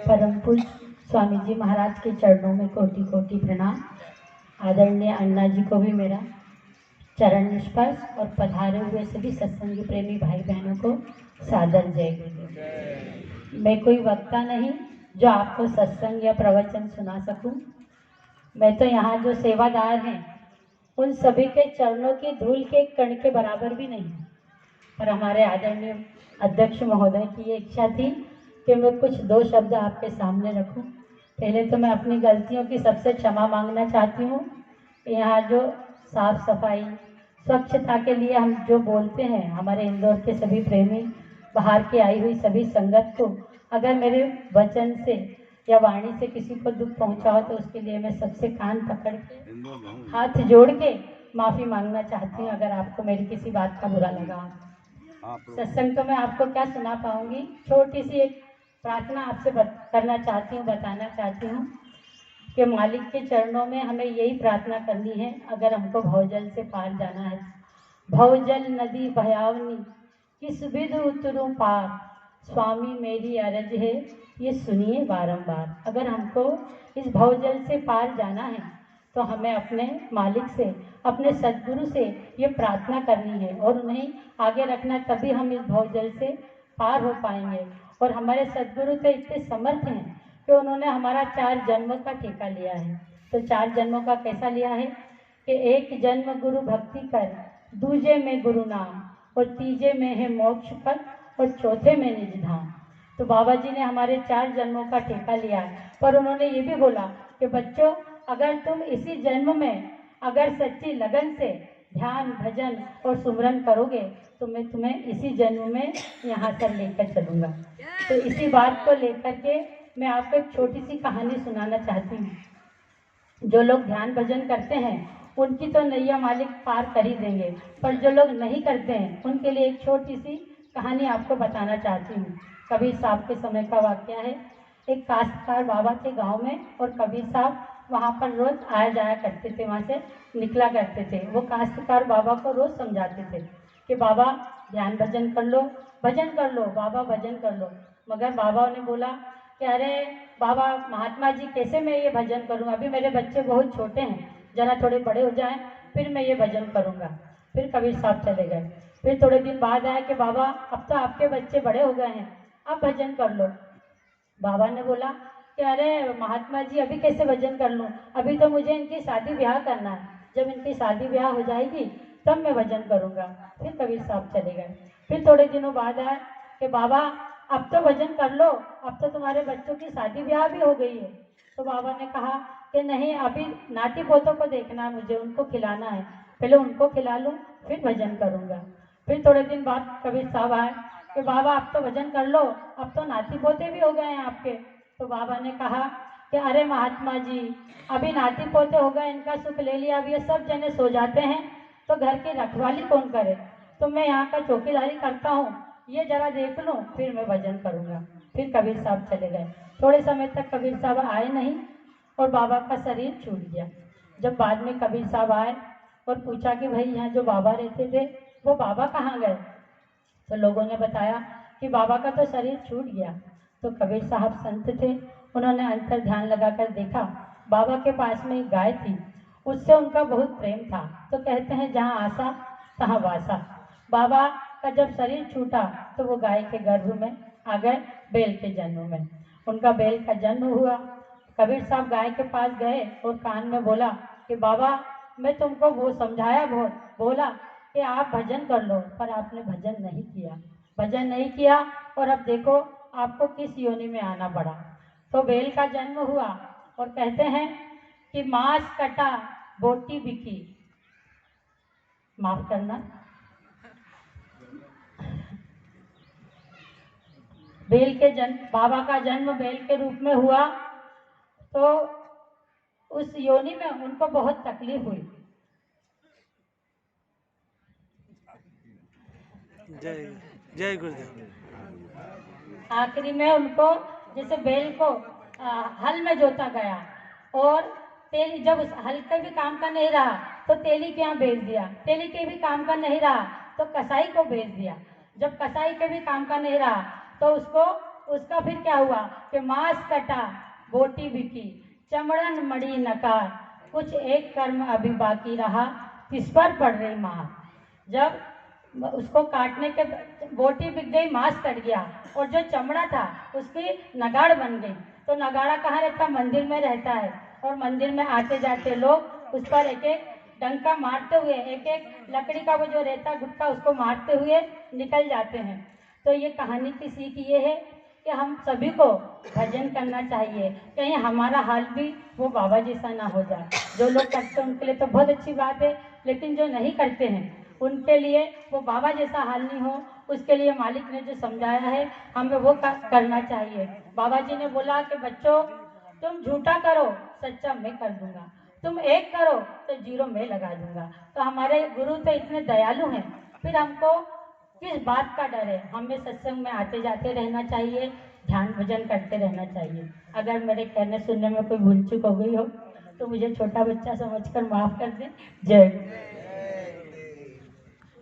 परम पूज्य स्वामी जी महाराज के चरणों में कोटि कोटि प्रणाम। आदरणीय अण्णा जी को भी मेरा चरण स्पर्श और पधारे हुए सभी सत्संगी प्रेमी भाई बहनों को सादर जय गुरुदेव। मैं कोई वक्ता नहीं जो आपको सत्संग या प्रवचन सुना सकूं। मैं तो यहाँ जो सेवादार हैं उन सभी के चरणों की धूल के कण के बराबर भी नहीं, पर हमारे आदरणीय अध्यक्ष महोदय की ये इच्छा थी कि मैं कुछ दो शब्द आपके सामने रखूं। पहले तो मैं अपनी गलतियों की सबसे क्षमा मांगना चाहती हूँ। यहाँ जो साफ सफाई स्वच्छता के लिए हम जो बोलते हैं, हमारे इंदौर के सभी प्रेमी, बाहर की आई हुई सभी संगत को अगर मेरे वचन से या वाणी से किसी को दुख पहुंचा हो तो उसके लिए मैं सबसे कान पकड़ के हाथ जोड़ के माफ़ी मांगना चाहती हूँ अगर आपको मेरी किसी बात का बुरा लगा। सत्संग तो मैं आपको क्या सुना पाऊंगी, छोटी सी एक प्रार्थना आपसे करना चाहती हूँ, बताना चाहती हूँ कि मालिक के चरणों में हमें यही प्रार्थना करनी है अगर हमको भवजल से पार जाना है। भवजल नदी भयावनी किस विध उतरूं पार, स्वामी मेरी अरज है ये सुनिए बारंबार। अगर हमको इस भवजल से पार जाना है तो हमें अपने मालिक से, अपने सद्गुरु से ये प्रार्थना करनी है और उन्हें आगे रखना, तभी हम इस भवजल से पार हो पाएंगे। और हमारे सद्गुरु तो इतने समर्थ हैं कि उन्होंने हमारा 4 जन्मों का ठेका लिया है। तो 4 जन्मों का कैसा लिया है कि एक जन्म गुरु भक्ति कर, दूजे में गुरु नाम, और तीजे में है मोक्ष पद, और चौथे में निज धाम। तो बाबा जी ने हमारे 4 जन्मों का ठेका लिया है, पर उन्होंने ये भी बोला कि बच्चों अगर तुम इसी जन्म में अगर सच्ची लगन से ध्यान भजन और सुमरन करोगे तो मैं तुम्हें इसी जन्म में यहाँ से लेकर चलूँगा। तो इसी बात को लेकर के मैं आपको एक छोटी सी कहानी सुनाना चाहती हूँ। जो लोग ध्यान भजन करते हैं उनकी तो नैया मालिक पार कर ही देंगे, पर जो लोग नहीं करते हैं उनके लिए एक छोटी सी कहानी आपको बताना चाहती हूँ। कबीर साहब के समय का वाकया है। एक काश्तकार बाबा के गांव में, और कबीर साहब वहाँ पर रोज आया जाया करते थे, वहाँ से निकला करते थे। वो काश्तकार बाबा को रोज समझाते थे कि बाबा ध्यान भजन कर लो, भजन कर लो, बाबा भजन कर लो। मगर बाबा ने बोला कि अरे बाबा महात्मा जी कैसे मैं ये भजन करूँ, अभी मेरे बच्चे बहुत छोटे हैं, जरा थोड़े बड़े हो जाएं फिर मैं ये भजन करूँगा। फिर कबीर साहब चले गए। फिर थोड़े दिन बाद आया कि बाबा अब तो आपके बच्चे बड़े हो गए हैं, अब भजन कर लो। बाबा ने बोला कि अरे महात्मा जी अभी कैसे भजन कर लूँ, अभी तो मुझे इनकी शादी ब्याह करना है, जब इनकी शादी ब्याह हो जाएगी तब मैं भजन करूँगा। फिर कबीर साहब चले गए। फिर थोड़े दिनों बाद आए कि बाबा अब तो भजन कर लो, अब तो तुम्हारे बच्चों की शादी ब्याह भी हो गई है। तो बाबा ने कहा कि नहीं, अभी नाती पोतों को देखना है, मुझे उनको खिलाना है, पहले उनको खिला लूँ फिर भजन करूँगा। फिर थोड़े दिन बाद कबीर साहब आए कि बाबा अब तो भजन कर लो, अब तो नाती पोते भी हो गए हैं आपके। तो बाबा ने कहा कि अरे महात्मा जी अभी नाती पोते हो गए, इनका सुख ले लिया, अब ये सब जने सो जाते हैं तो घर की रखवाली कौन करे, तो मैं यहाँ का चौकीदारी करता हूँ, ये जरा देख लूँ फिर मैं भजन करूँगा। फिर कबीर साहब चले गए। थोड़े समय तक कबीर साहब आए नहीं और बाबा का शरीर छूट गया। जब बाद में कबीर साहब आए और पूछा कि भाई यहाँ जो बाबा रहते थे वो बाबा कहाँ गए, तो लोगों ने बताया कि बाबा का तो शरीर छूट गया। तो कबीर साहब संत थे, उन्होंने अंतर ध्यान लगाकर देखा बाबा के पास में एक गाय थी, उससे उनका बहुत प्रेम था। तो कहते हैं जहाँ आशा तहाँ वासा। बाबा का जब शरीर छूटा तो वो गाय के गर्भ में आ गए, बैल के जन्म में उनका बैल का जन्म हुआ। कबीर साहब गाय के पास गए और कान में बोला कि बाबा मैं तुमको वो समझाया, बहुत बोला कि आप भजन कर लो, पर आपने भजन नहीं किया, भजन नहीं किया और अब देखो आपको किस योनि में आना पड़ा। तो बैल का जन्म हुआ और कहते हैं कि मांस कटा बोटी बिकी, माफ करना, बैल के जन्म, बाबा का जन्म बैल के रूप में हुआ तो उस योनि में उनको बहुत तकलीफ हुई। जय जय गुरुदेव। आखिरी में उनको जैसे बैल को हल में जोता गया और तेली, जब उस हल का भी काम का नहीं रहा तो तेली के यहाँ भेज दिया, तेली के भी काम का नहीं रहा तो कसाई को भेज दिया, जब कसाई के भी काम का नहीं रहा तो उसको उसका फिर क्या हुआ कि मांस कटा बोटी बिकी, चमड़न मड़ी नकार, कुछ एक कर्म अभी बाकी रहा, किस पर पड़ रही मार। जब उसको काटने के बोटी बिक गई, मांस कट गया और जो चमड़ा था उसकी नगाड़ बन गई। तो नगाड़ा कहाँ रहता? मंदिर में रहता है। और मंदिर में आते जाते लोग उस पर एक एक डंका मारते हुए, एक एक लकड़ी का वो जो रहता गुटका उसको मारते हुए निकल जाते हैं। तो ये कहानी की सीख ये है कि हम सभी को भजन करना चाहिए, कहीं हमारा हाल भी वो बाबा जैसा ना हो जाए। जो लोग करते हैं उनके लिए तो बहुत अच्छी बात है, लेकिन जो नहीं करते हैं उनके लिए वो बाबा जैसा हाल नहीं हो, उसके लिए मालिक ने जो समझाया है हमें वो करना चाहिए। बाबा जी ने बोला कि बच्चों, तुम झूठा करो, सच्चा मैं कर दूंगा, तुम एक करो तो 0 मैं लगा दूंगा। तो हमारे गुरु तो इतने दयालु हैं, फिर हमको किस बात का डर है? हमें सत्संग में आते जाते रहना चाहिए, ध्यान भजन करते रहना चाहिए। अगर मेरे कहने सुनने में कोई भूल चूक हो गई हो तो मुझे छोटा बच्चा समझकर माफ कर दे। जय गुरु।